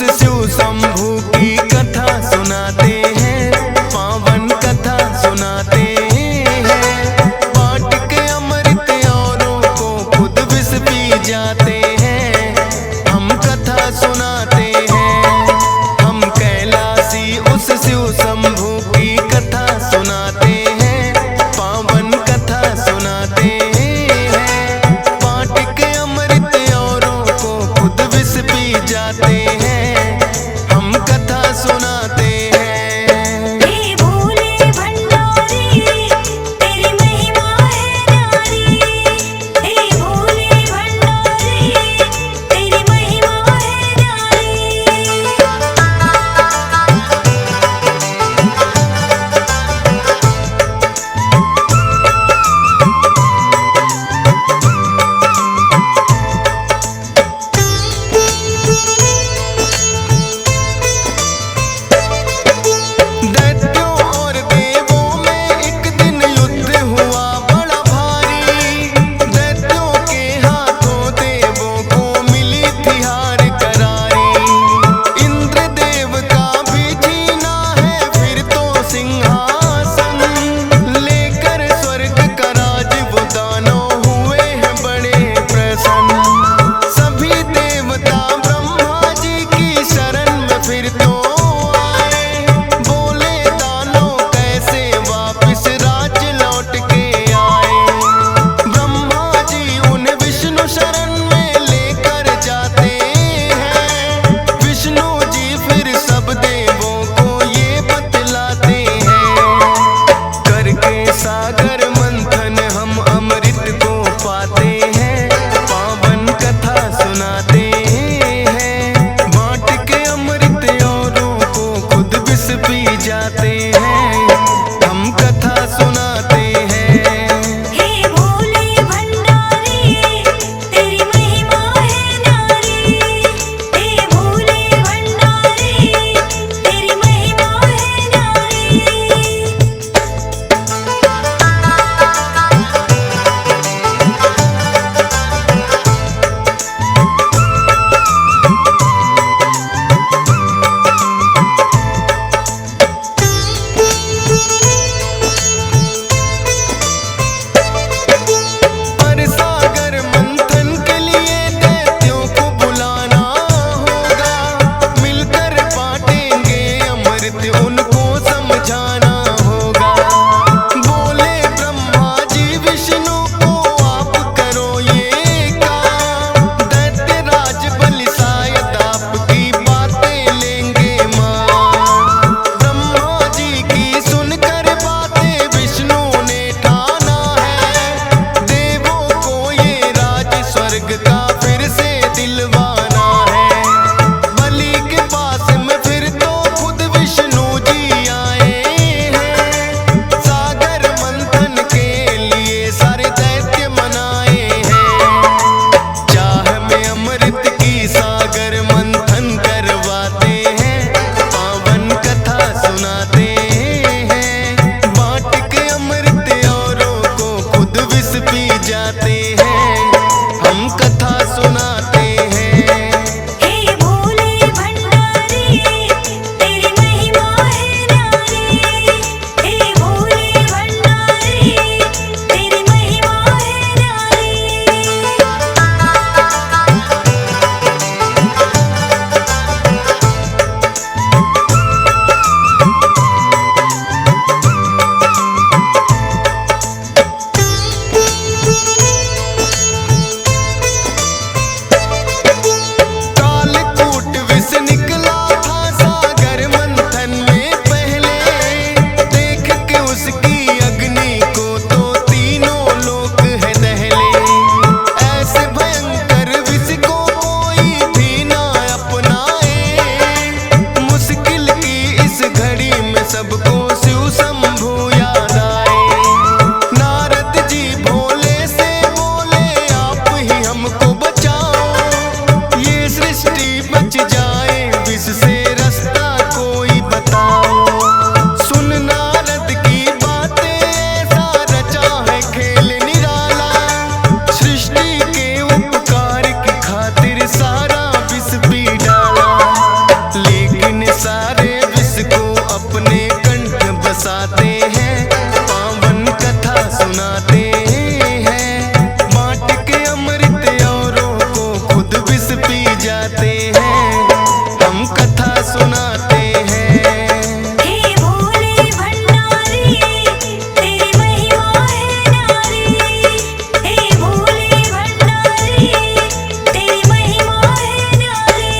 शिव शंभू की कथा सुनाते हैं, पावन कथा सुनाते हैं। बांट के अमृत औरों को खुद विष पी जाते हैं, हम कथा सुनाते हैं। हम कैलाशी उस शिव शंभू की कथा सुनाते हैं, पावन कथा सुनाते हैं। बांट के अमृत औरों को खुद विष पी जाते हैं, हम कथा सुनाते हैं। हे भोले भंडारी तेरी महिमा है न्यारी, हे भोले भंडारी तेरी महिमा है न्यारी। दैत्यों और देवों में एक दिन युद्ध हुआ बड़ा भारी। दैत्यों के हाथों देवों को मिली थी हार करारी। इंद्र देव का भी जीना है फिर तो सिंहासन, लेकर स्वर्ग का राज वो दानव हुए हैं बड़े प्रसन्न। सभी देवता ब्रह्मा जी की शरण में फिर तो आए, बोले दानव कैसे वापिस राज लौट के आए। ब्रह्मा जी उन्हें विष्णु शरण में लेकर जाते हैं, विष्णु जी फिर सब देवों को ये बतलाते हैं। करके सागर मंथन हम अमृत को पाते हैं, पावन कथा सुनाते हैं। बांट के अमृत औरों को खुद विष पी जाते हैं, हम कथा सुनाते हैं। हे भोले भंडारी तेरी महिमा है न्यारी, हे भोले भंडारी तेरी महिमा है न्यारी। पर सागर मंथन के लिए दैत्यों को बुलाना होगा, मिलकर बांटेंगे अमृत उनको समझाना होगा। बोले ब्रह्मा जी विष्णु को आप करो ये काम, दैत्य राज बलि शायद आपकी बातें लेंगे मान। ब्रह्मा जी की सुनकर बातें विष्णु ने ठाना है, देवों को ये राज स्वर्ग का फिर से दिलवाना है। बलि के पास में फिर तो खुद विष्णु जी आए हैं, सागर मंथन के लिए सारे दैत्य मनाए हैं। चाह में अमृत की सागर मंथन करवाते हैं, पावन कथा सुनाते हैं। बांट के अमृत औरों को खुद विष पी जाते हैं, हम कथा सुनाते हैं। हे भोले भंडारी तेरी महिमा है न्यारी, हे भोले भंडारी तेरी महिमा है न्यारी। कालकूट विष निकला था सागर मंथन में पहले, देख के उसकी अग्नि को तो तीनों लोक है दहले। ऐसे भयंकर विष को कोई भी ना अपनाए, मुश्किल की इस घड़ी में सबको शिव शंभू याद आए। नारद जी भोले से बोले आप ही हमको बचाओ, ये सृष्टि बच जाए विष से रास्ता कोई बताओ। सुन नारद की बातें ऐसा रचा है खेल निराला, सृष्टि के उपकार की खातिर सारा विष पी डाला। जाते हैं, हम कथा सुनाते हैं। हे भोले भंडारी तेरी महिमा है न्यारी। हे भोले भंडारी तेरी महिमा है न्यारी।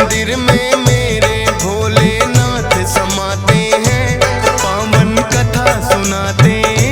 मंदिर में